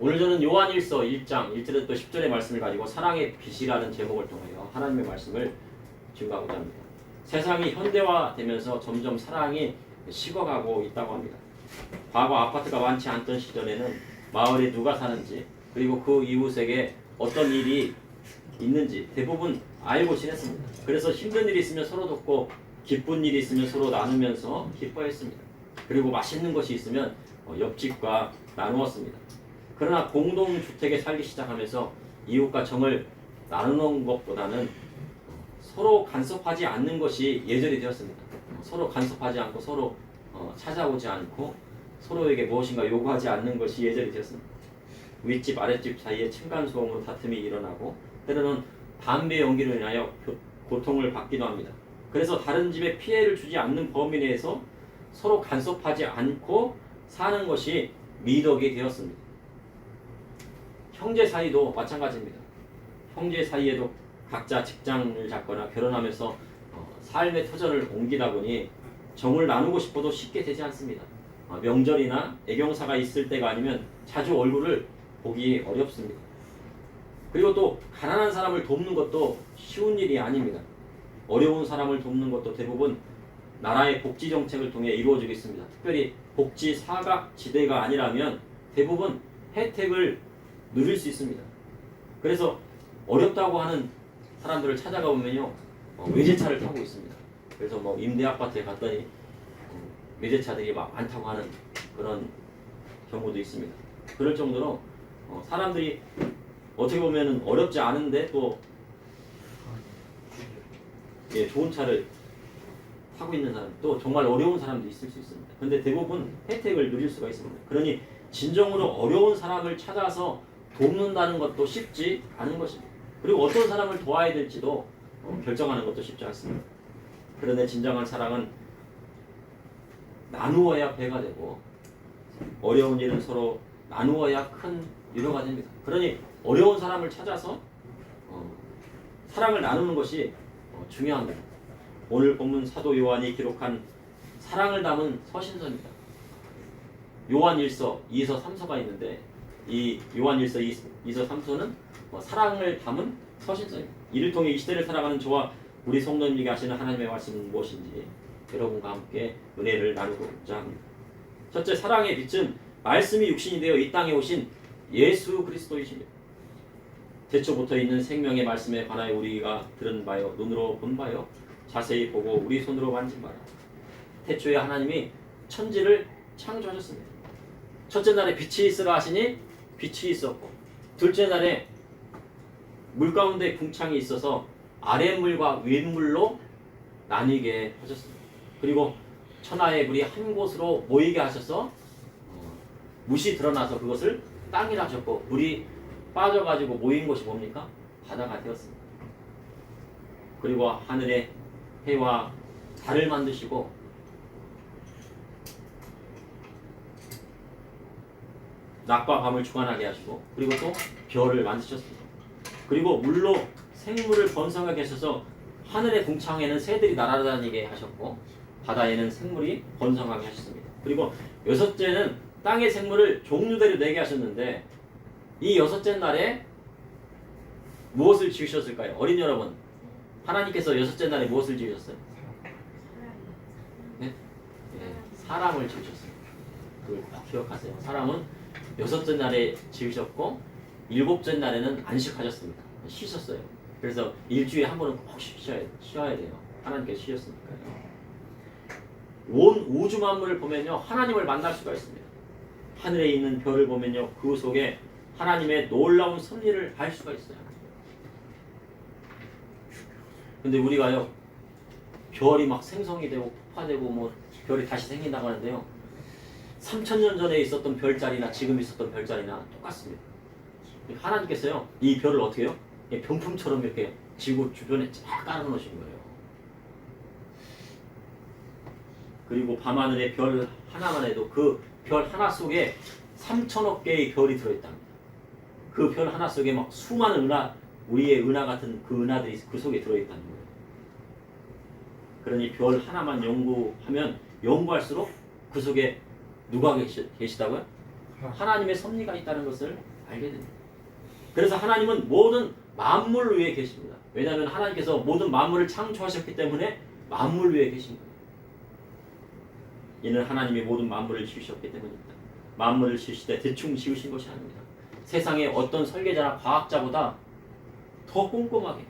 오늘 저는 요한일서 1장 1절부터 10절의 말씀을 가지고 사랑의 빛이라는 제목을 통하여 하나님의 말씀을 증거하고자 합니다. 세상이 현대화되면서 점점 사랑이 식어가고 있다고 합니다. 과거 아파트가 많지 않던 시절에는 마을에 누가 사는지 그리고 그 이웃에게 어떤 일이 있는지 대부분 알고 지냈습니다. 그래서 힘든 일이 있으면 서로 돕고 기쁜 일이 있으면 서로 나누면서 기뻐했습니다. 그리고 맛있는 것이 있으면 옆집과 나누었습니다. 그러나 공동주택에 살기 시작하면서 이웃과 정을 나누는 것보다는 서로 간섭하지 않는 것이 예절이 되었습니다. 서로 간섭하지 않고 서로 찾아오지 않고 서로에게 무엇인가 요구하지 않는 것이 예절이 되었습니다. 윗집 아랫집 사이에 층간소음으로 다툼이 일어나고 때로는 담배 연기로 인하여 고통을 받기도 합니다. 그래서 다른 집에 피해를 주지 않는 범위 내에서 서로 간섭하지 않고 사는 것이 미덕이 되었습니다. 형제 사이도 마찬가지입니다. 형제 사이에도 각자 직장을 잡거나 결혼하면서 삶의 터전을 옮기다 보니 정을 나누고 싶어도 쉽게 되지 않습니다. 명절이나 애경사가 있을 때가 아니면 자주 얼굴을 보기 어렵습니다. 그리고 또 가난한 사람을 돕는 것도 쉬운 일이 아닙니다. 어려운 사람을 돕는 것도 대부분 나라의 복지 정책을 통해 이루어지고 있습니다. 특별히 복지 사각지대가 아니라면 대부분 혜택을 누릴 수 있습니다. 그래서 어렵다고 하는 사람들을 찾아가 보면요 외제차를 타고 있습니다. 그래서 뭐 임대 아파트에 갔더니 외제차들이 막 많다고 하는 그런 경우도 있습니다. 그럴 정도로 사람들이 어떻게 보면은 어렵지 않은데 또 좋은 차를 타고 있는 사람, 또 정말 어려운 사람도 있을 수 있습니다. 그런데 대부분 혜택을 누릴 수가 있습니다. 그러니 진정으로 어려운 사람을 찾아서 돕는다는 것도 쉽지 않은 것입니다. 그리고 어떤 사람을 도와야 될지도 결정하는 것도 쉽지 않습니다. 그런데 진정한 사랑은 나누어야 배가 되고 어려운 일은 서로 나누어야 큰 위로가 됩니다. 그러니 어려운 사람을 찾아서 사랑을 나누는 것이 중요합니다. 오늘 본문 사도 요한이 기록한 사랑을 담은 서신서입니다. 요한일서 2서 3서가 있는데 이 요한일서 2서 3서는 사랑을 담은 서신서입니다. 이를 통해 이 시대를 살아가는 저와 우리 성도님에게 하시는 하나님의 말씀은 무엇인지 여러분과 함께 은혜를 나누고자 합니다. 첫째, 사랑의 빛은 말씀이 육신이 되어 이 땅에 오신 예수 그리스도이십니다. 태초부터 있는 생명의 말씀에 관하여 우리가 들은 바요 눈으로 본 바요 자세히 보고 우리 손으로 만진 바라. 태초에 하나님이 천지를 창조하셨습니다. 첫째 날에 빛이 있으라 하시니 빛이 있었고, 둘째 날에 물 가운데 궁창이 있어서 아랫물과 윗물로 나뉘게 하셨습니다. 그리고 천하의 물이 한 곳으로 모이게 하셔서 물이 드러나서 그것을 땅이라 하셨고, 물이 빠져가지고 모인 곳이 뭡니까? 바다가 되었습니다. 그리고 하늘에 해와 달을 만드시고 낮과 밤을 주관하게 하시고, 그리고 또 별을 만드셨습니다. 그리고 물로 생물을 번성하게 하셔서 하늘의 궁창에는 새들이 날아다니게 하셨고 바다에는 생물이 번성하게 하셨습니다. 그리고 여섯째는 땅의 생물을 종류대로 내게 하셨는데 이 여섯째 날에 무엇을 지으셨을까요? 어린 여러분, 하나님께서 여섯째 날에 무엇을 지으셨어요? 네? 네, 사람을 지으셨어요. 그걸 딱 기억하세요. 사람은 여섯째 날에 지으셨고 일곱째 날에는 안식하셨습니다. 쉬셨어요. 그래서 일주일에 한 번은 꼭 쉬어야 돼요. 하나님께서 쉬셨으니까요. 온 우주 만물을 보면요 하나님을 만날 수가 있습니다. 하늘에 있는 별을 보면요 그 속에 하나님의 놀라운 섭리를 알 수가 있어요. 근데 우리가요 별이 막 생성이 되고 폭파되고 뭐 별이 다시 생긴다고 하는데요 3000년 전에 있었던 별자리나 지금 있었던 별자리나 똑같습니다. 하나님께서요 이 별을 어떻게 해요? 병풍처럼 이렇게 지구 주변에 쫙 깔아놓으신 거예요. 그리고 밤하늘에 별 하나만 해도 그 별 하나 속에 3000억 개의 별이 들어있답니다. 그 별 하나 속에 막 수많은 은하, 우리의 은하 같은 그 은하들이 그 속에 들어있다는 거예요. 그러니 별 하나만 연구하면 연구할수록 그 속에 누가 계시다고요? 하나님의 섭리가 있다는 것을 알게 됩니다. 그래서 하나님은 모든 만물 위에 계십니다. 왜냐하면 하나님께서 모든 만물을 창조하셨기 때문에 만물 위에 계신 거예요. 이는 하나님이 모든 만물을 지으셨기 때문입니다. 만물을 지으실 때 대충 지으신 것이 아닙니다. 세상의 어떤 설계자나 과학자보다 더 꼼꼼하게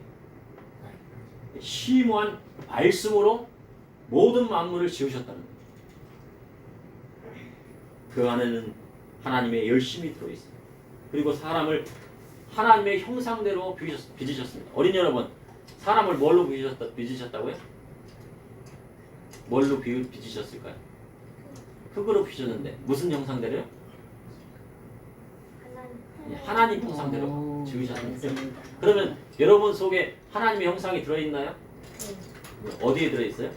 심오한 말씀으로 모든 만물을 지으셨다는 거예요. 그 안에는 하나님의 열심이 들어있어요. 그리고 사람을 하나님의 형상대로 빚으셨습니다. 어린이 여러분, 사람을 뭘로 빚으셨다고요? 뭘로 빚으셨을까요? 흙으로 빚으셨는데 무슨 형상대로요? 하나님 형상대로 지으셨습니다. 그러면 여러분 속에 하나님의 형상이 들어있나요? 어디에 들어있어요?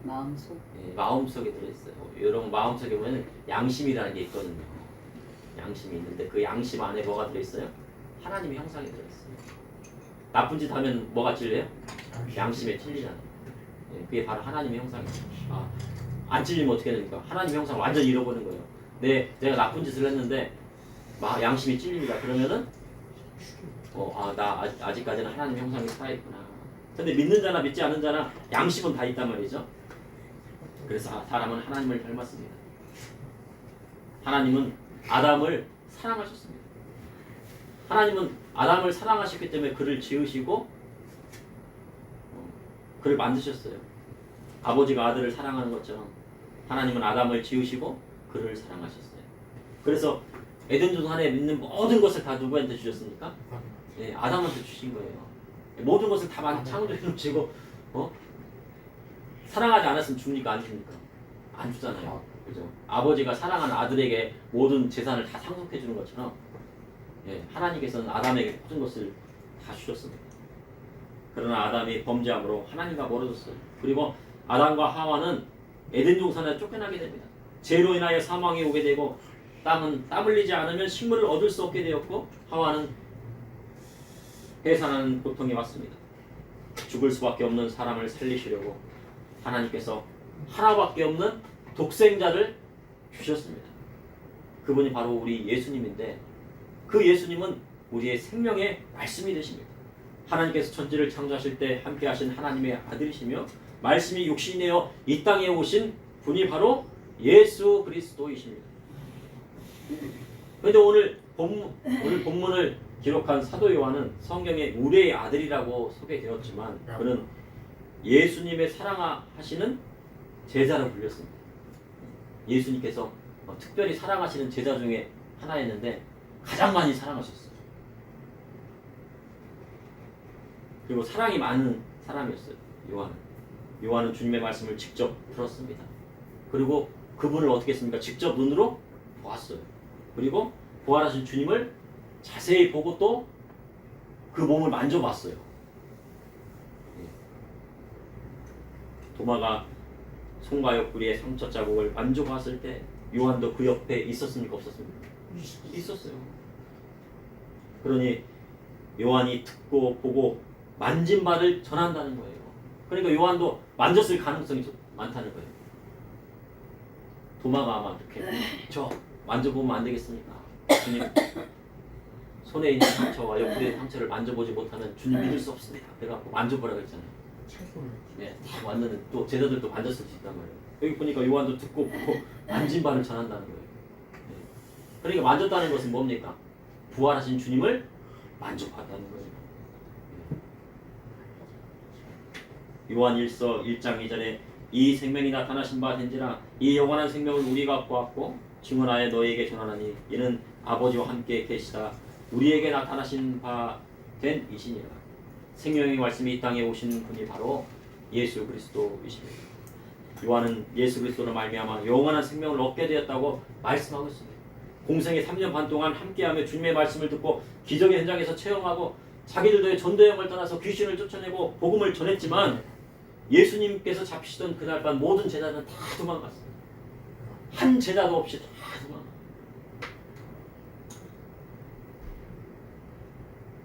마음속. 예, 마음속에 들어있어요. 여러분 마음속에 보면 양심이라는 게 있거든요. 양심이 있는데 그 양심 안에 뭐가 들어있어요? 하나님의 형상이 들어있어요. 나쁜 짓 하면 뭐가 찔려요? 양심에 찔리잖아요. 예, 그게 바로 하나님의 형상이에요. 안 찔리면 어떻게 됩니까? 하나님의 형상을 완전히 잃어버리는 거예요. 내가 나쁜 짓을 했는데 양심이 찔립니다. 그러면은 나 아직까지는 하나님의 형상이 살아있구나. 근데 믿는 자나 믿지 않는 자나 양심은 다 있단 말이죠. 그래서 사람은 하나님을 닮았습니다. 하나님은 아담을 사랑하셨습니다. 하나님은 아담을 사랑하셨기 때문에 그를 지으시고 그를 만드셨어요. 아버지가 아들을 사랑하는 것처럼 하나님은 아담을 지으시고 그를 사랑하셨어요. 그래서 에덴 동산에 있는 모든 것을 다 누구한테 주셨습니까? 예, 아담한테 주신 거예요. 모든 것을 다 창조해 놓으시고 사랑하지 않았으면 줍니까? 안 줍니까? 안 주잖아요. 그죠? 아버지가 사랑하는 아들에게 모든 재산을 다 상속해 주는 것처럼 하나님께서는 아담에게 모든 것을 다 주셨습니다. 그러나 아담이 범죄함으로 하나님과 멀어졌어요. 그리고 아담과 하와는 에덴 동산에 쫓겨나게 됩니다. 죄로 인하여 사망이 오게 되고 땀 흘리지 않으면 식물을 얻을 수 없게 되었고 하와는 해산하는 고통이 왔습니다. 죽을 수밖에 없는 사람을 살리시려고 하나님께서 하나밖에 없는 독생자를 주셨습니다. 그분이 바로 우리 예수님인데 그 예수님은 우리의 생명의 말씀이 되십니다. 하나님께서 천지를 창조하실 때 함께 하신 하나님의 아들이시며 말씀이 육신이 되어 이 땅에 오신 분이 바로 예수 그리스도이십니다. 그런데 오늘 본문을 기록한 사도 요한은 성경에 우리의 아들이라고 소개되었지만 그는 예수님의 사랑하시는 제자로 불렸습니다. 예수님께서 특별히 사랑하시는 제자 중에 하나였는데 가장 많이 사랑하셨어요. 그리고 사랑이 많은 사람이었어요. 요한은 주님의 말씀을 직접 들었습니다. 그리고 그분을 어떻게 했습니까? 직접 눈으로 보았어요. 그리고 부활하신 주님을 자세히 보고 또 그 몸을 만져봤어요. 도마가 손과 옆구리에 상처 자국을 만져봤을 때 요한도 그 옆에 있었습니까? 없었습니까? 있었어요. 그러니 요한이 듣고 보고 만진 바를 전한다는 거예요. 그러니까 요한도 만졌을 가능성이 많다는 거예요. 도마가 아마 이렇게 저 만져보면 안 되겠습니까? 주님 손에 있는 상처와 옆구리의 상처를 만져보지 못하면 주님 믿을 수 없습니다. 그래갖고 만져보라고 했잖아요. 네, 다 왔는데 또 제자들도 만졌을 수 있단 말이에요. 여기 보니까 요한도 듣고 보고 만진 바를 전한다는 거예요. 네. 그러니까 만졌다는 것은 뭡니까? 부활하신 주님을 만져봤다는 거예요. 요한 1서 1장 2절에 이 생명이 나타나신 바 된지라 이 영원한 생명을 우리가 보았고 증언하여 너희에게 전하나니 이는 아버지와 함께 계시다 우리에게 나타나신 바 된 이시니라. 생명의 말씀이 이 땅에 오신 분이 바로 예수 그리스도이십니다. 요한은 예수 그리스도로 말미암아 영원한 생명을 얻게 되었다고 말씀하고 있습니다. 공생의 3년 반 동안 함께하며 주님의 말씀을 듣고 기적의 현장에서 체험하고 자기들도의 전도여행을 떠나서 귀신을 쫓아내고 복음을 전했지만 예수님께서 잡히시던 그날 밤 모든 제자들은 다 도망갔어요. 한 제자도 없이 다 도망갔어요.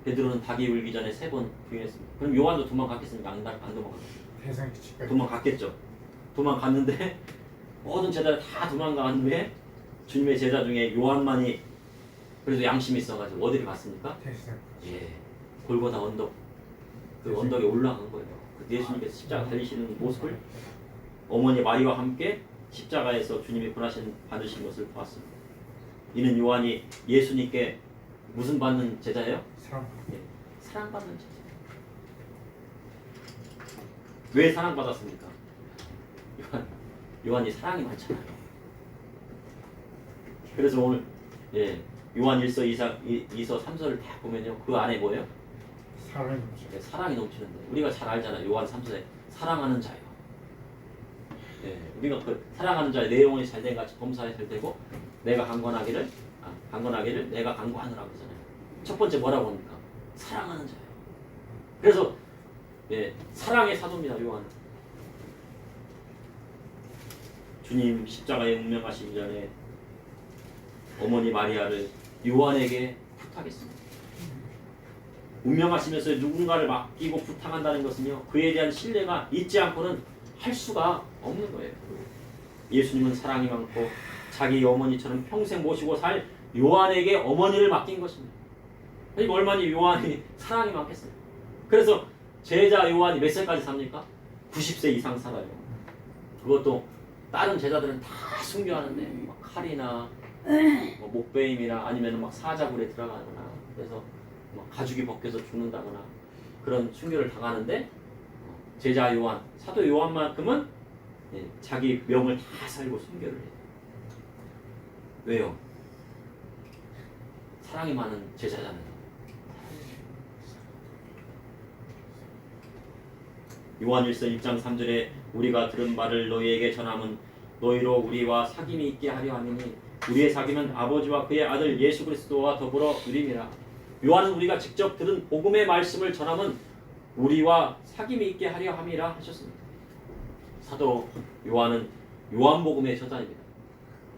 베드로는 닭이 울기 전에 3번 부인했습니다. 그럼 요한도 도망갔겠습니까? 안 도망갔어요. 도망갔겠죠. 도망갔는데 모든 제자를 다 도망간 후에 주님의 제자 중에 요한만이 그래도 양심이 있어가지고 어디를 갔습니까? 예, 골고다 언덕, 그 언덕에 올라간 거예요. 그 예수님께서 십자가 달리시는 모습을 어머니 마리와 함께 십자가에서 주님이 받으신 것을 보았습니다. 이는 요한이 예수님께 무슨 받는 제자예요? 예, 사랑받는 제자. 왜 사랑받았습니까? 요한이 사랑이 많잖아요. 그래서 오늘 요한 1서, 2서, 3서를 다 보면요. 그 안에 뭐예요? 사랑이 넘치는데 우리가 잘 알잖아요. 요한 3서에 사랑하는 자요. 우리가 그 사랑하는 자의 내용이 잘된 같이 범사에 될 때고 내가 강권하기를 내가 강구하느라고 하잖아요. 첫 번째 뭐라고 합니까? 사랑하는 자예요. 그래서 사랑의 사도입니다. 요한은. 주님 십자가에 운명하시기 전에 어머니 마리아를 요한에게 부탁했습니다. 운명하시면서 누군가를 맡기고 부탁한다는 것은요. 그에 대한 신뢰가 있지 않고는 할 수가 없는 거예요. 예수님은 사랑이 많고 자기 어머니처럼 평생 모시고 살 요한에게 어머니를 맡긴 것입니다. 그러니까 얼마나 요한이 사랑이 많겠어요. 그래서 제자 요한이 몇 살까지 삽니까? 90세 이상 살아요. 그것도 다른 제자들은 다 순교하는데 막 칼이나 목베임이나 아니면 막 사자굴에 들어가거나 그래서 막 가죽이 벗겨서 죽는다거나 그런 순교를 당하는데 제자 요한, 사도 요한만큼은 자기 명을 다 살고 순교를 해요. 왜요? 사랑이 많은 제자잖아요. 요한일서 1장 3절에 우리가 들은 말을 너희에게 전함은 너희로 우리와 사귐이 있게 하려 함이니 우리의 사귐은 아버지와 그의 아들 예수 그리스도와 더불어 누림이라. 요한은 우리가 직접 들은 복음의 말씀을 전함은 우리와 사귐이 있게 하려 함이라 하셨습니다. 사도 요한은 요한복음의 저자입니다.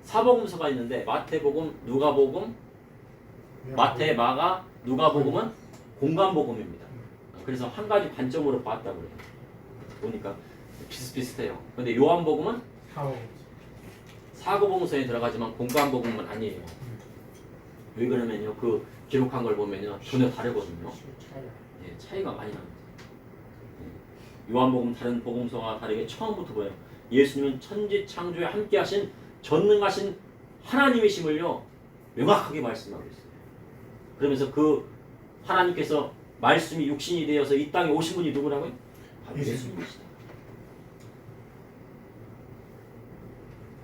사복음서가 있는데 마태복음, 누가복음, 마태, 마가, 누가복음은 공간복음입니다. 그래서 한 가지 관점으로 봤다고 해요. 보니까 비슷비슷해요. 근데 요한복음은 사고복음서에 들어가지만 공간복음은 아니에요. 왜 그러면요? 그 기록한 걸 보면요 전혀 다르거든요. 차이가 많이 납니다. 요한복음 다른 복음서와 다르게 처음부터 보여요. 예수님은 천지 창조에 함께하신 전능하신 하나님이심을요 명확하게 말씀하고 있어요. 그러면서 그 하나님께서 말씀이 육신이 되어서 이 땅에 오신 분이 누구라고요? 예수님이시다.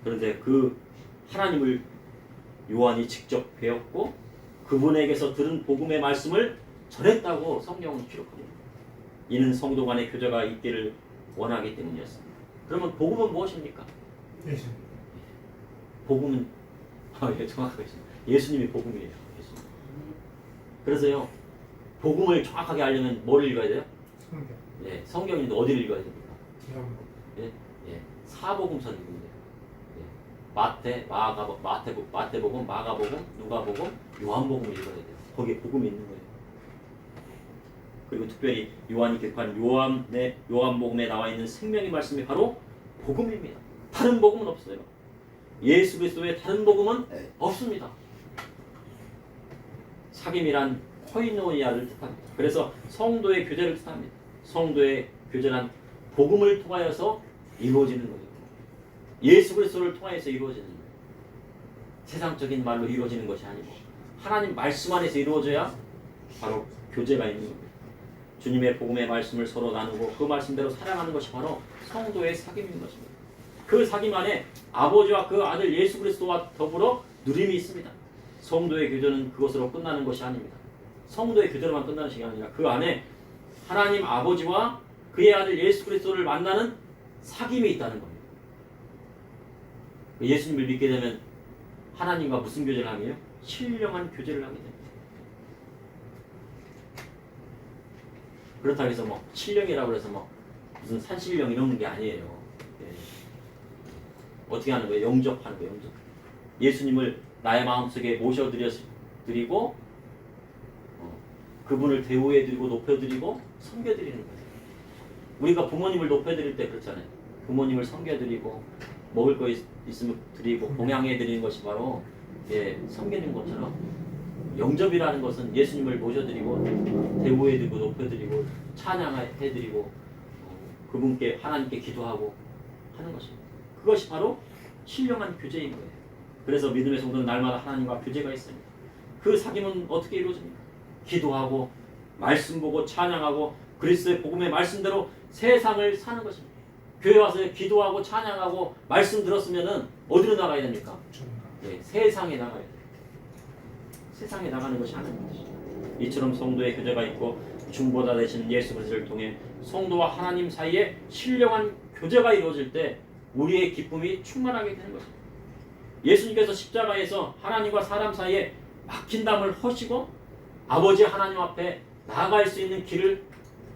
그런데 그 하나님을 요한이 직접 배웠고 그분에게서 들은 복음의 말씀을 전했다고 성경은 기록합니다. 이는 성도 간의 교제가 있기를 원하기 때문이었습니다. 그러면 복음은 무엇입니까? 예수님. 복음은 정확하게 예수님이 복음이에요. 예수님. 그래서요 복음을 정확하게 알려면 뭐를 읽어야 돼요? 성경. 성경인데 어디를 읽어야 됩니까? 사복음서를 읽으면 돼요. 마태, 마태복음, 마가복음, 누가복음, 요한복음을 읽어야 돼요. 거기에 복음이 있는 거예요. 그리고 특별히 요한이 기록한 요한복음에 나와 있는 생명의 말씀이 바로 복음입니다. 다른 복음은 없어요. 예수 그리스도의 다른 복음은 없습니다. 사귐이란 코이노니아를 뜻합니다. 그래서 성도의 교제를 뜻합니다. 성도의 교제란 복음을 통하여서 이루어지는 거예요. 예수 그리스도를 통하여서 이루어지는 거예요. 세상적인 말로 이루어지는 것이 아니고 하나님 말씀 안에서 이루어져야 바로 교제가 있는 겁니다. 주님의 복음의 말씀을 서로 나누고 그 말씀대로 살아가는 것이 바로 성도의 사귐인 것입니다. 그 사귐 안에 아버지와 그 아들 예수 그리스도와 더불어 누림이 있습니다. 성도의 교제는 그것으로 끝나는 것이 아닙니다. 성도의 교제로만 끝나는 것이 아니라 그 안에 하나님 아버지와 그의 아들 예수 그리스도를 만나는 사귐이 있다는 겁니다. 예수님을 믿게 되면 하나님과 무슨 교제를 하게 돼요? 신령한 교제를 하게 됩니다. 그렇다고 해서 뭐 신령이라고 해서 뭐 무슨 산신령 이런 게 아니에요. 어떻게 하는 거예요? 영접하는 거예요. 영접. 예수님을 나의 마음속에 모셔드리고 그분을 대우해드리고 높여드리고 섬겨드리는 거예요. 우리가 부모님을 높여드릴 때 그렇잖아요. 부모님을 섬겨드리고 먹을 거 있으면 드리고 봉양해 드리는 것이 바로 섬기는 것처럼 영접이라는 것은 예수님을 모셔드리고 대우해드리고 높여드리고 찬양해드리고 그분께 하나님께 기도하고 하는 것입니다. 그것이 바로 신령한 교제인 거예요. 그래서 믿음의 성도는 날마다 하나님과 교제가 있습니다. 그 사귐은 어떻게 이루어집니까? 기도하고 말씀 보고 찬양하고 그리스도의 복음의 말씀대로 세상을 사는 것입니다. 교회 와서 기도하고 찬양하고 말씀 들었으면은 어디로 나가야 됩니까? 세상에 나가야 돼요. 세상에 나가는 것이 하나님 것이죠. 이처럼 성도의 교제가 있고 중보자 되신 예수 그리스도를 통해 성도와 하나님 사이에 신령한 교제가 이루어질 때 우리의 기쁨이 충만하게 되는 것입니다. 예수님께서 십자가에서 하나님과 사람 사이에 막힌 담을 허시고 아버지 하나님 앞에 나아갈 수 있는 길을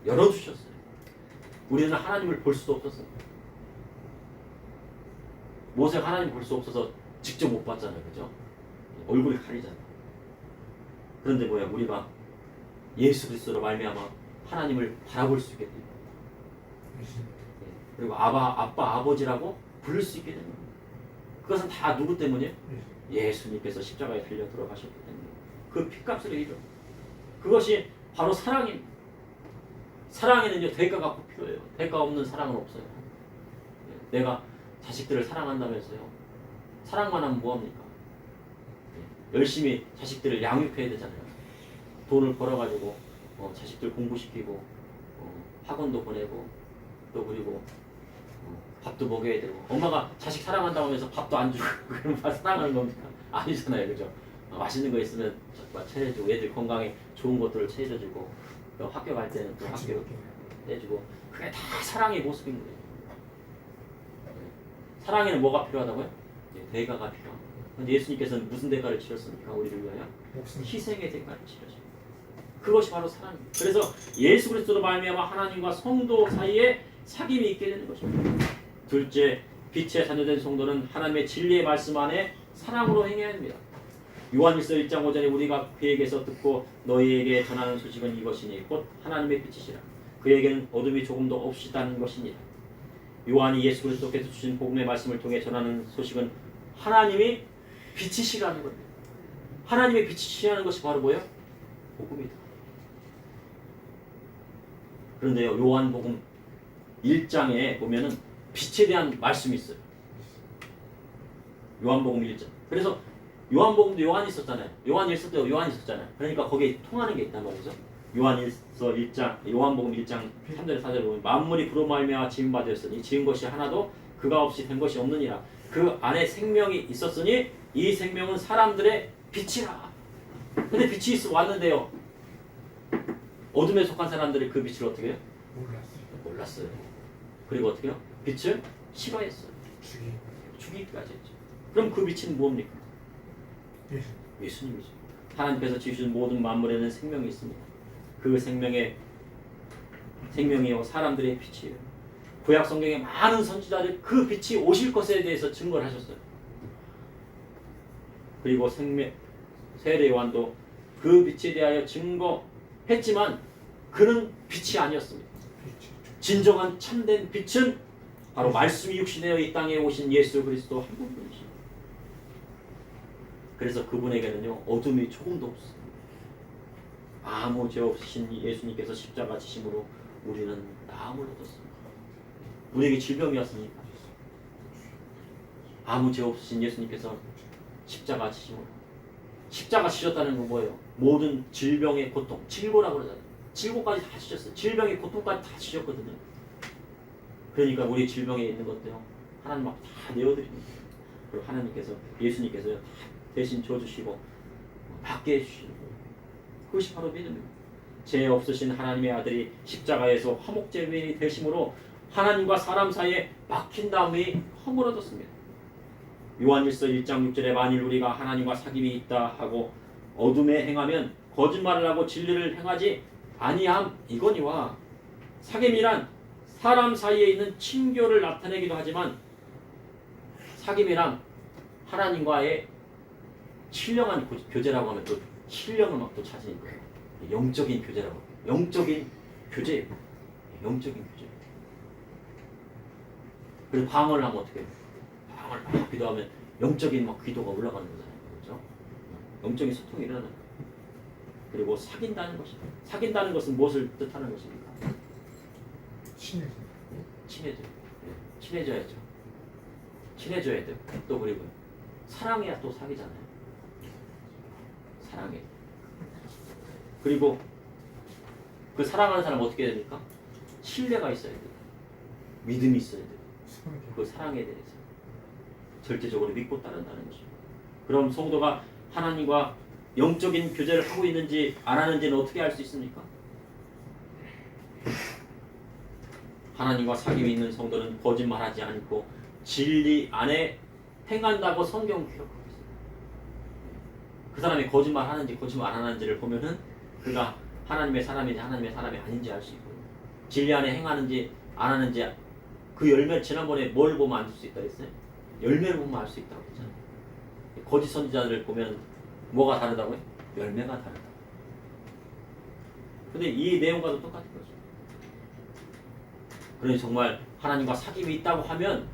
열어주셨어요. 우리는 하나님을 볼 수도 없었어요. 모세가 하나님 볼 수 없어서 직접 못 봤잖아요. 그죠? 얼굴이 가리잖아요. 그런데 뭐야? 우리가 예수 그리스도로 말미암아 하나님을 바라볼 수 있게 됩니다. 그리고 아빠, 아버지라고 부를 수 있게 됩니다. 그것은 다 누구 때문이에요? 예수님께서 십자가에 달려 들어가셨기 때문에 그 핏값을 이겨. 그것이 바로 사랑입니다. 사랑에는요 대가가 꼭 필요해요. 대가 없는 사랑은 없어요. 내가 자식들을 사랑한다면서요. 사랑만 하면 뭐합니까? 열심히 자식들을 양육해야 되잖아요. 돈을 벌어가지고 자식들 공부시키고 학원도 보내고 또 그리고 밥도 먹여야 되고 엄마가 자식 사랑한다고 하면서 밥도 안 주고 그러면 사랑하는 겁니까? 아니잖아요. 그죠? 맛있는 거 있으면 차려주고 애들 건강에 좋은 것들을 차려주고 또 학교 갈 때는 또 학교 내주고 그게 다 사랑의 모습인 거예요. 사랑에는 뭐가 필요하다고요? 대가가 필요합니다. 근데 예수님께서는 무슨 대가를 치렀습니까? 우리를 위하여? 희생의 대가를 치르셨습니다. 그것이 바로 사랑입니다. 그래서 예수 그리스도로 말미암아 하나님과 성도 사이에 사귐이 있게 되는 것입니다. 둘째, 빛의 자녀된 성도는 하나님의 진리의 말씀 안에 사랑으로 행해야 합니다. 요한일서 1장 5절에 우리가 그에게서 듣고 너희에게 전하는 소식은 이것이니 곧 하나님의 빛이시라. 그에게는 어둠이 조금도 없이다는 것이니라. 요한이 예수 그리스도께서 주신 복음의 말씀을 통해 전하는 소식은 하나님이 빛이시라는 겁니다. 하나님의 빛이시라는 것이 바로 뭐예요? 복음이다. 그런데요, 요한복음 1장에 보면은 빛에 대한 말씀이 있어요. 요한복음 1장. 그래서 요한복음도 요한이 있었잖아요. 요한일서도 요한이 있었잖아요. 그러니까 거기에 통하는 게 있단 말이죠. 요한일서 1장, 요한복음 1장 3절 4절 보면 만물이 부로 말미암아 지은 바 되었으니 지은 것이 하나도 그가 없이 된 것이 없느니라. 그 안에 생명이 있었으니 이 생명은 사람들의 빛이라. 근데 빛이 왔는데요. 어둠에 속한 사람들이 그 빛을 어떻게 해요? 몰랐어요. 그리고 어떻게 해요? 빛을 싫어했어요. 죽이기까지 했죠. 그럼 그 빛은 뭡니까? 예수님이죠. 하나님께서 지으신 모든 만물에는 생명이 있습니다. 그 생명이요 사람들의 빛이에요. 구약 성경의 많은 선지자들 그 빛이 오실 것에 대해서 증거를 하셨어요. 그리고 세례 요한도 그 빛에 대하여 증거했지만 그는 빛이 아니었습니다. 진정한 참된 빛은 바로 말씀이 육신되어 이 땅에 오신 예수 그리스도 한 분뿐이십니다. 그래서 그분에게는요 어둠이 조금도 없습니다. 아무 죄 없으신 예수님께서 십자가 지심으로 우리는 나음을 얻었습니다. 우리에게 질병이 왔습니까? 아무 죄 없으신 예수님께서 십자가 지심으로 십자가 지셨다는 건 뭐예요? 모든 질병의 고통, 질고라고 그러잖아요. 질고까지 다 지셨어요. 질병의 고통까지 다 지셨거든요. 그러니까 우리 질병에 있는 것들요 하나님 앞에 다 내어드립니다. 그리고 하나님께서 예수님께서 다 대신 져주시고 받게 해주시는 거예요. 그것이 바로 믿음입니다. 죄 없으신 하나님의 아들이 십자가에서 화목제물이 되심으로 하나님과 사람 사이에 막힌 담이 허물어졌습니다. 요한일서 1장 6절에 만일 우리가 하나님과 사귐이 있다 하고 어둠에 행하면 거짓말을 하고 진리를 행하지 아니함 이거니와. 사귐이란 사람 사이에 있는 친교를 나타내기도 하지만 사귐이란 하나님과의 신령한 교제라고 하면 또 신령을 막 또 찾으는 거예요. 영적인 교제라고. 영적인 교제예요. 영적인 교제. 그리고 방언을 하면 어떻게 해요? 마음을 막 기도하면 영적인 막 기도가 올라가는 거잖아요. 그렇죠? 영적인 소통이 일어나는 거예요. 그리고 사귄다는 것입니다. 사귄다는 것은 무엇을 뜻하는 것입니까? 친해져. 친해져. 친해져야죠. 친해져야 돼요. 또 그리고 사랑해야 또 사귀잖아요. 사랑해. 그리고 그 사랑하는 사람 어떻게 됩니까? 신뢰가 있어야 돼요. 믿음이 있어야 돼요. 그 사랑에 대해서 절대적으로 믿고 따른다는 것입니다. 그럼 성도가 하나님과 영적인 교제를 하고 있는지 안 하는지는 어떻게 알 수 있습니까? 하나님과 사귐이 있는 성도는 거짓말하지 않고 진리 안에 행한다고 성경 기록하고 있습니다. 그 사람이 거짓말하는지 거짓말 안 하는지를 보면은 그가 하나님의 사람인지 하나님의 사람이 아닌지 알 수 있고요. 진리 안에 행하는지 안 하는지 그 열매 지난번에 뭘 보면 알 수 있다 했어요? 열매를 보면 알 수 있다고 했잖아요. 거짓 선지자들을 보면 뭐가 다르다고요? 열매가 다르다. 근데 이 내용과도 똑같은 거죠. 그러니 정말 하나님과 사귐이 있다고 하면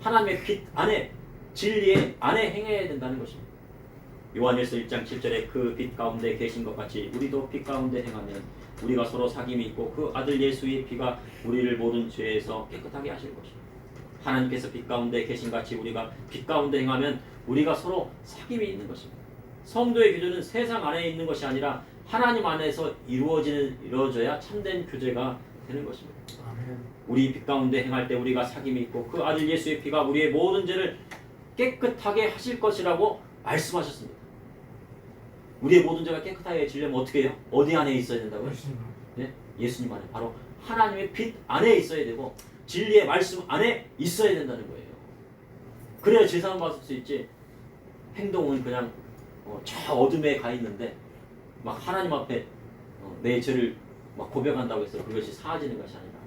하나님의 빛 안에 진리의 안에 행해야 된다는 것입니다. 요한일서 1장 7절에 그 빛 가운데 계신 것 같이 우리도 빛 가운데 행하면 우리가 서로 사귐이 있고 그 아들 예수의 피가 우리를 모든 죄에서 깨끗하게 하실 것입니다. 하나님께서 빛 가운데 계신 같이 우리가 빛 가운데 행하면 우리가 서로 사귐이 있는 것입니다. 성도의 교제는 세상 안에 있는 것이 아니라 하나님 안에서 이루어져야 참된 교제가 되는 것입니다. 우리 빛 가운데 행할 때 우리가 사귐이 있고 그 아들 예수의 피가 우리의 모든 죄를 깨끗하게 하실 것이라고 말씀하셨습니다. 우리의 모든 죄가 깨끗하게 지려면 어떻게 해요? 어디 안에 있어야 된다고요? 네? 예수님 안에, 바로 하나님의 빛 안에 있어야 되고 진리의 말씀 안에 있어야 된다는 거예요. 그래야 제사만 받을 수 있지. 행동은 그냥 저 어둠에 가 있는데 막 하나님 앞에 내 죄를 막 고백한다고 해서 그것이 사라지는 것이 아니라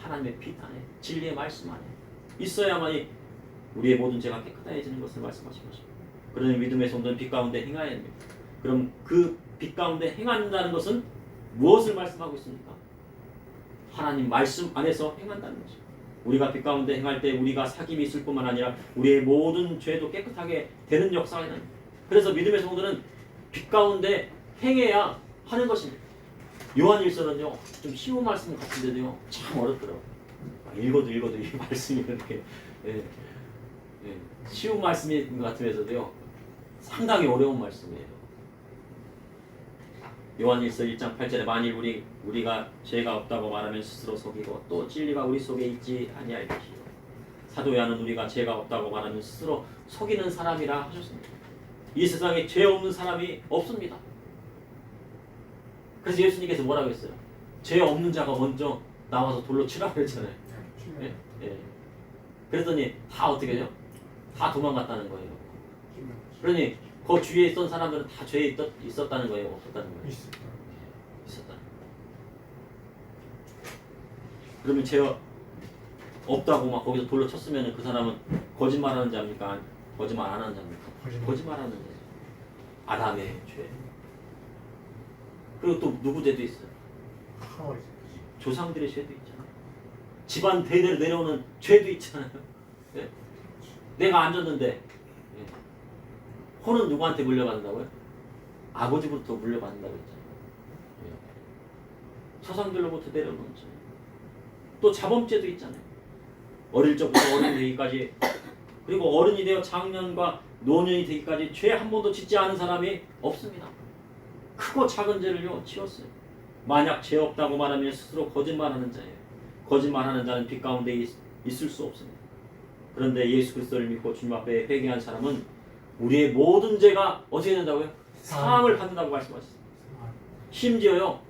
하나님의 빛 안에, 진리의 말씀 안에 있어야만이 우리의 모든 죄가 깨끗해지는 것을 말씀하신 것입니다. 그러니 믿음의 성도는 빛 가운데 행하여야 합니다. 그럼 그 빛 가운데 행한다는 것은 무엇을 말씀하고 있습니까? 하나님 말씀 안에서 행한다는 것입니다. 우리가 빛 가운데 행할 때 우리가 사귐이 있을 뿐만 아니라 우리의 모든 죄도 깨끗하게 되는 역사가 일어납니다. 그래서 믿음의 성도는 빛 가운데 행해야 하는 것입니다. 요한일서는요 좀 쉬운 말씀 같은데도요 참 어렵더라고요. 읽어도 이 말씀이 이렇게 쉬운 말씀인 것 같으면서도요 상당히 어려운 말씀이에요. 요한일서 1장 8절에 만일 우리가 죄가 없다고 말하면 스스로 속이고 또 진리가 우리 속에 있지 아니할 것이요. 사도 요한은 우리가 죄가 없다고 말하면 스스로 속이는 사람이라 하셨습니다. 이 세상에 죄 없는 사람이 없습니다. 그래서 예수님께서 뭐라고 했어요? 죄 없는 자가 먼저 나와서 돌로 치라고 했잖아요. 예. 그랬더니 다 어떻게 해요? 다 도망갔다는 거예요. 그러니 그 주위에 있던 사람들은 다 죄에 있었다는 거예요? 없었다는 거예요? 있었다. 그러면 죄가 없다고 막 거기서 돌로 쳤으면 그 사람은 거짓말하는 자입니까? 거짓말 안 하는 자입니까? 거짓말하는 자죠. 아담의 죄. 그리고 또 누구 죄도 있어요? 조상들의 죄도 있잖아요. 집안 대대로 내려오는 죄도 있잖아요. 네? 내가 안 줬는데 혼은 누구한테 물려받는다고요? 아버지부터 물려받는다고 했잖아요. 조상들로부터 내려오는 죄. 또 자범죄도 있잖아요. 어릴 적부터 어른이 되기까지, 그리고 어른이 되어 장년과 노년이 되기까지 죄 한 번도 짓지 않은 사람이 없습니다. 크고 작은 죄를요 치웠어요. 만약 죄 없다고 말하면 스스로 거짓말하는 자예요. 거짓말하는 자는 빛 가운데 있을 수 없습니다. 그런데 예수 그리스도를 믿고 주님 앞에 회개한 사람은 우리의 모든 죄가 어떻게 된다고요? 사함을 받는다고 말씀하셨습니다. 심지어요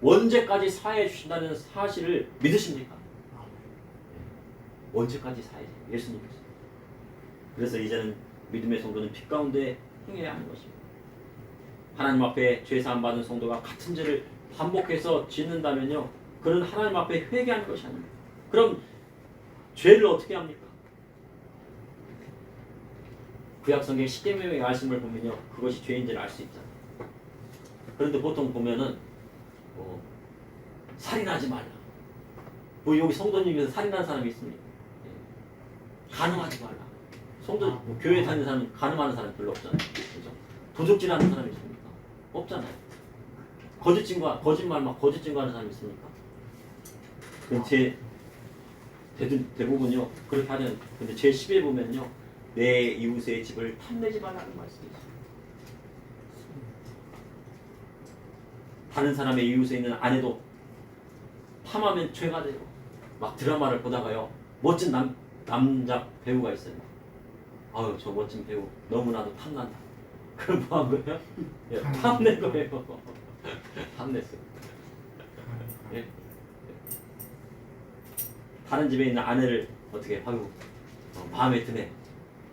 언제까지 사해 주신다는 사실을 믿으십니까? 언제까지 사해 주세요? 예수님께서. 그래서 이제는 믿음의 성도는 빛 가운데 행해야 하는 것입니다. 하나님 앞에 죄사함 받은 성도가 같은 죄를 반복해서 짓는다면요 그는 하나님 앞에 회개하는 것이 아닙니다. 그럼 죄를 어떻게 합니까? 구약성경 십계명의 말씀을 보면요 그것이 죄인지를 알 수 있잖아요. 그런데 보통 보면은 살인하지 말라. 뭐 여기 성도님에서 살인한 사람이 있습니까? 간음하지 말라. 성도 뭐 교회 다니는 사람 간음하는 사람 별로 없잖아요. 그죠? 도적질하는 사람이 있습니까? 없잖아요. 거짓말 막 거짓 증거하는 사람이 있습니까? 대부분요 그렇게 하는. 근데 제 10에 보면요 내 이웃의 집을 탐내지 말라는 말씀이죠. 다른 사람의 이웃에 있는 아내도 탐하면 죄가 돼요. 막 드라마를 보다가요 멋진 남자 배우가 있어요. 아유 저 멋진 배우 너무나도 탐난다. 그럼 뭐 한 거예요? 예, 탐낸 거예요. 탐냈어요. 예? 다른 집에 있는 아내를 어떻게 하고 마음에 드네.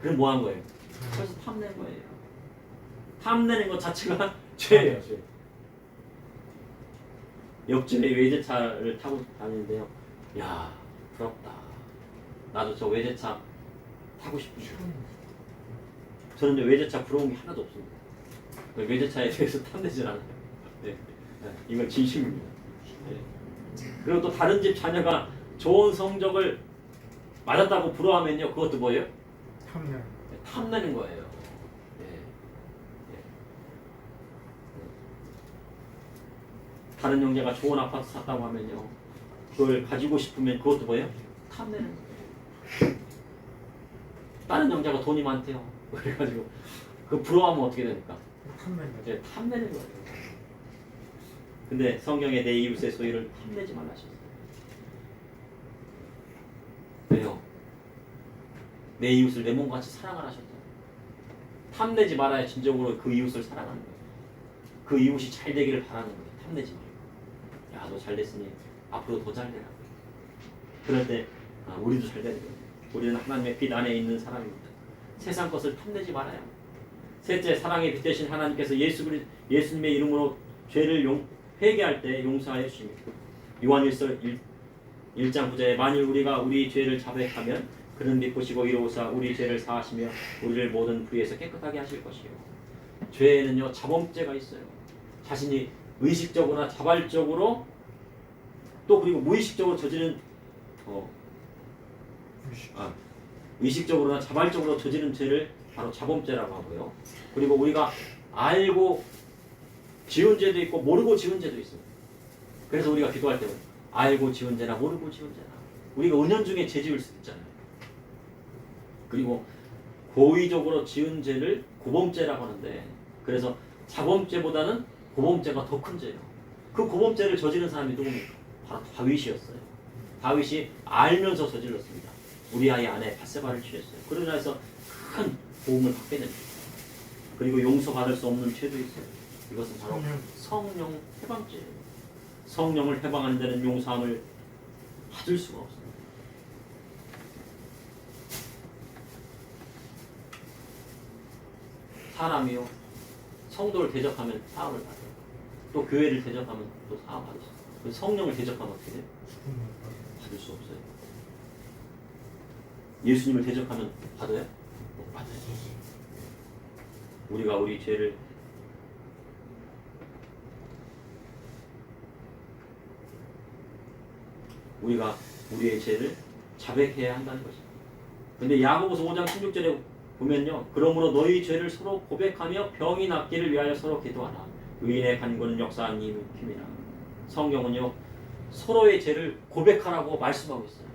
그럼 뭐 한 거예요? 그래서 탐낸 거예요. 탐내는 것 자체가 죄예요. 죄. 옆집에 외제차를 타고 다니는데요. 야 부럽다. 나도 저 외제차 타고 싶은데. 저는 이제 외제차 부러운 게 하나도 없습니다. 외제차에 대해서 탐내질 않아요. 네. 네. 이건 진심입니다. 네. 그리고 또 다른 집 자녀가 좋은 성적을 맞았다고 부러워하면요, 그것도 뭐예요? 탐내. 네, 탐내는 거예요. 네. 네. 다른 형제가 좋은 아파트 샀다고 하면요, 그걸 가지고 싶으면 그것도 뭐예요? 탐내는 거예요. 다른 형제가 돈이 많대요. 그래가지고 그 부러워하면 어떻게 됩니까? 탐낸다. 이제 탐내는 거예요. 근데 성경에 내 이웃의 소유를 탐내지 말라 하셨어요. 왜요? 내 이웃을 내 몸같이 사랑하라 하셨잖아요. 탐내지 말아야 진정으로 그 이웃을 사랑하는 거예요. 그 이웃이 잘 되기를 바라는 거예요. 탐내지 말고. 야, 너 잘 됐으니 앞으로 더 잘 되라. 그럴 때 우리도 잘 되는 거예요. 우리는 하나님의 빛 안에 있는 사람입니다. 세상 것을 탐내지 말아요. 셋째, 사랑의 빛 되신 하나님께서 예수님의 이름으로 죄를 회개할 때 용서하여 주십니다. 요한일서 1장 9절에 만일 우리가 우리 죄를 자백하면 그는 믿으시고 이로써 우리 죄를 사하시며 우리를 모든 불의에서 깨끗하게 하실 것이요. 죄에는요 자범죄가 있어요. 자신이 의식적으로나 자발적으로 또 그리고 무의식적으로 저지른 의식적으로나 자발적으로 저지른 죄를 바로 자범죄라고 하고요. 그리고 우리가 알고 지은 죄도 있고 모르고 지은 죄도 있어요. 그래서 우리가 기도할 때는 알고 지은 죄나 모르고 지은 죄나 우리가 은연중에 죄 지을 수 있잖아요. 그리고 고의적으로 지은 죄를 고범죄라고 하는데 그래서 자범죄보다는 고범죄가 더 큰 죄예요. 그 고범죄를 저지른 사람이 누굽니까? 바로 다윗이었어요. 다윗이 알면서 저질렀습니다. 우리아의 아내 밧세바를 취했어요. 그러나 해서 큰 도움을 받게 됩니다. 그리고 용서받을 수 없는 죄도 있어요. 이것은 바로 성령 해방죄예요. 성령을 해방하는 데는 용서함을 받을 수가 없어요. 사람이요 성도를 대적하면 사함을 받아요. 또 교회를 대적하면 또 사함 받을 수 없어요. 성령을 대적하면 어떻게 돼요? 받을 수 없어요. 예수님을 대적하면 받아요? 못 받아요. 우리가 우리 죄를 우리가 우리의 죄를 자백해야 한다는 것입니다. 근데 야고보서 5장 16절에 보면요. 그러므로 너희 죄를 서로 고백하며 병이 낫기를 위하여 서로 기도하라. 의인의 간구는 역사하는 힘이라. 성경은요. 서로의 죄를 고백하라고 말씀하고 있어요.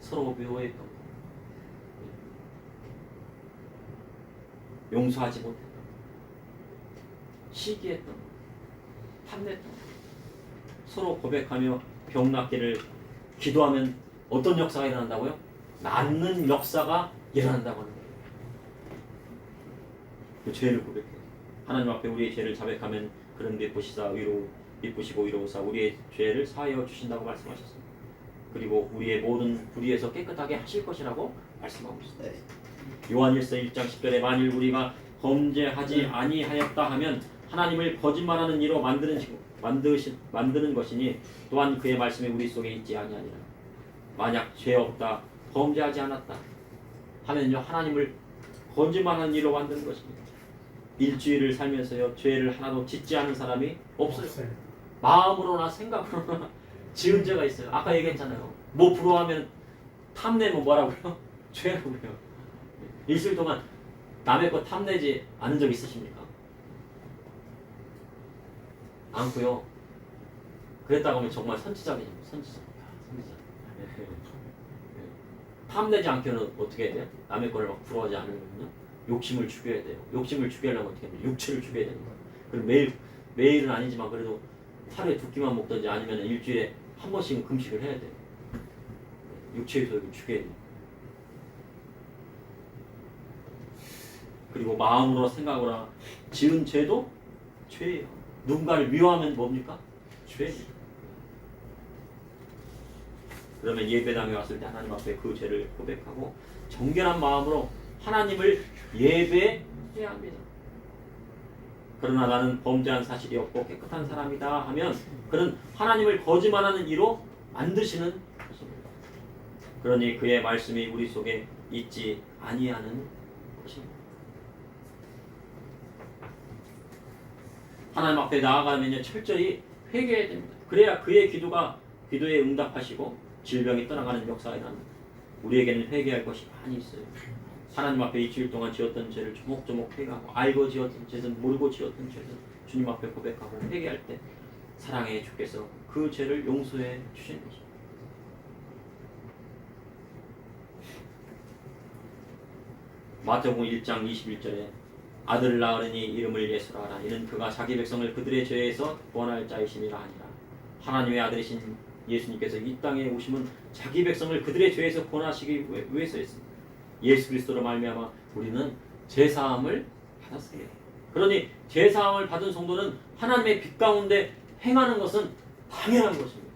서로 묘했던 것, 용서하지 못했던 것, 시기했던 것, 탐냈던 것, 서로 고백하며 병 낫기를 기도하면 어떤 역사가 일어난다고요? 낫는 역사가 일어난다고 하는 거예요. 그 죄를 고백해요. 하나님 앞에 우리의 죄를 자백하면 그런 미쁘시고 의로우사 우리의 죄를 사하여 주신다고 말씀하셨습니다. 그리고 우리의 모든 불의에서 깨끗하게 하실 것이라고 말씀하고 있습니다. 요한일서 1장 10절에 만일 우리가 범죄하지 아니하였다 하면 하나님을 거짓말하는 이로 만드는 것이니 또한 그의 말씀이 우리 속에 있지 아니하니라. 만약 죄 없다 범죄하지 않았다 하면요 하나님을 거짓말하는 이로 만드는 것입니다. 일주일을 살면서요 죄를 하나도 짓지 않은 사람이 없어요. 마음으로나 생각으로나 지은 죄가 있어요. 아까 얘기했잖아요. 뭐 부러워하면 탐내면 뭐라고요? 죄라고요. 일주일 동안 남의 거 탐내지 않은 적 있으십니까? 않고요. 그랬다고 하면 정말 선지자이죠. 선지자. 탐내지 않게는 어떻게 해야 돼요? 남의 거를 막 부러워하지 않으면요. 욕심을 죽여야 돼요. 욕심을 죽이려면 어떻게 하면 육체를 죽여야 되는 거예요. 그리고 매일은 아니지만 그래도 하루에 2끼만 먹든지 아니면 일주일에 한 번씩은 금식을 해야 돼요. 육체의 소욕을 죽여야 돼요. 그리고 마음으로 생각으로 지은 죄도 죄예요. 누군가를 미워하면 뭡니까? 죄예요. 그러면 예배당에 왔을 때 하나님 앞에 그 죄를 고백하고 정결한 마음으로 하나님을 예배해야 합니다. 그러나 나는 범죄한 사실이 없고 깨끗한 사람이다 하면 그는 하나님을 거짓말하는 이로 만드시는 것입니다. 그러니 그의 말씀이 우리 속에 있지 아니하는 것입니다. 하나님 앞에 나아가면요 철저히 회개해야 됩니다. 그래야 그의 기도에 응답하시고 질병이 떠나가는 역사가 일어납니다. 우리에게는 회개할 것이 많이 있어요. 하나님 앞에 일주일 동안 지었던 죄를 조목조목 회개하고 알고 지었던 죄든 모르고 지었던 죄든 주님 앞에 고백하고 회개할 때 사랑의 주께서 그 죄를 용서해 주시는 것입니다. 마태복음 1장 21절에 아들을 낳으니 이름을 예수라 하라. 이는 그가 자기 백성을 그들의 죄에서 구원할 자이심이라 하니라. 하나님의 아들이신 예수님께서 이 땅에 오심은 자기 백성을 그들의 죄에서 구원하시기 위해서였습니다. 예수 그리스도로 말미암아 우리는 제사함을 받았어요. 그러니 제사함을 받은 성도는 하나님의 빛 가운데 행하는 것은 당연한 것입니다.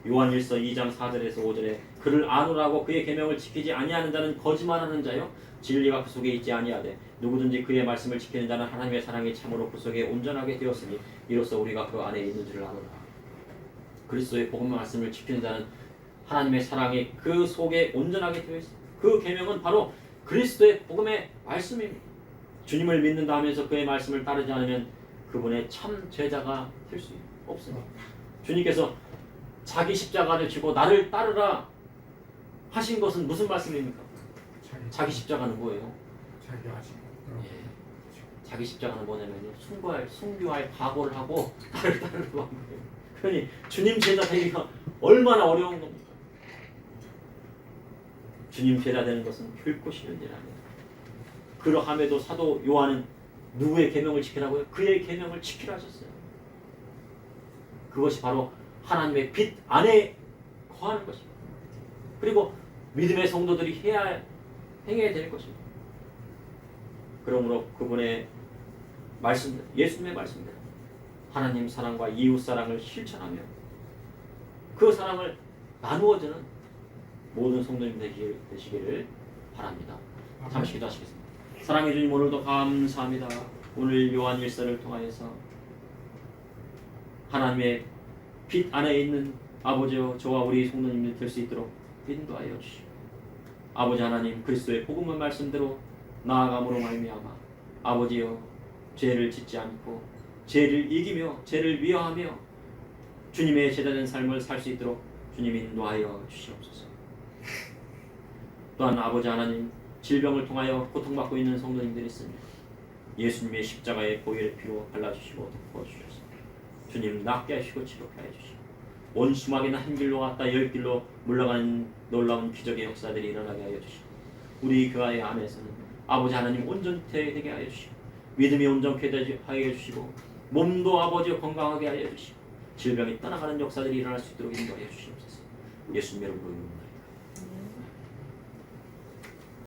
요한일서 2장 4절에서 5절에 그를 아노라고 그의 계명을 지키지 아니하는 자는 거짓말하는 자요 진리가 그 속에 있지 아니하되 누구든지 그의 말씀을 지키는 자는 하나님의 사랑이 참으로 그 속에 온전하게 되었으니 이로써 우리가 그 안에 있는 줄을 아노라. 그리스도의 복음 말씀을 지키는 자는 하나님의 사랑이 그 속에 온전하게 되어 있습니다. 그 계명은 바로 그리스도의 복음의 말씀입니다. 주님을 믿는다 하면서 그의 말씀을 따르지 않으면 그분의 참 제자가 될 수 없습니다. 주님께서 자기 십자가를 지고 나를 따르라 하신 것은 무슨 말씀입니까? 자기 십자가는 뭐예요? 자기 아직 자기 십자가는 뭐냐면요. 순교할 각오를 하고 나를 따르라고 한 거예요. 그러니 주님 제자 되기가 얼마나 어려운 겁니까? 주님 제자 되는 것은 결코 쉬운 일 아닙니다. 그러함에도 사도 요한은 누구의 계명을 지키라고요? 그의 계명을 지키라 하셨어요. 그것이 바로 하나님의 빛 안에 거하는 것입니다. 그리고 믿음의 성도들이 행해야 될 것입니다. 그러므로 그분의 말씀, 예수님의 말씀대로 하나님 사랑과 이웃 사랑을 실천하며 그 사랑을 나누어주는 모든 성도님 되시기를 바랍니다. 잠시 기도하시겠습니다. 사랑해 주님 오늘도 감사합니다. 오늘 요한 일서를 통하여서 하나님의 빛 안에 있는 아버지여 저와 우리 성도님들 될 수 있도록 인도하여 주시오. 아버지 하나님 그리스도의 복음의 말씀대로 나아감으로 말미암아 아버지여 죄를 짓지 않고 죄를 이기며 죄를 위하하며 주님의 제자된 삶을 살 수 있도록 주님 인도하여 주시옵소서. 또한 아버지 하나님 질병을 통하여 고통받고 있는 성도님들이 있습니다. 예수님의 십자가의 보혈의 피로 발라주시고 덮어주셔서 주님 낫게 하시고 치료케 해주시고 원수막에는 한 길로 갔다 10길로 물러가는 놀라운 기적의 역사들이 일어나게 하여 주시고 우리 교회 안에서는 아버지 하나님 온전케 되게 하여 주시고 믿음이 온전케 되게 하여 주시고 몸도 아버지 건강하게 하여 주시고 질병이 떠나가는 역사들이 일어날 수 있도록 인도하여 주시옵소서. 예수님 이름으로 기도합니다.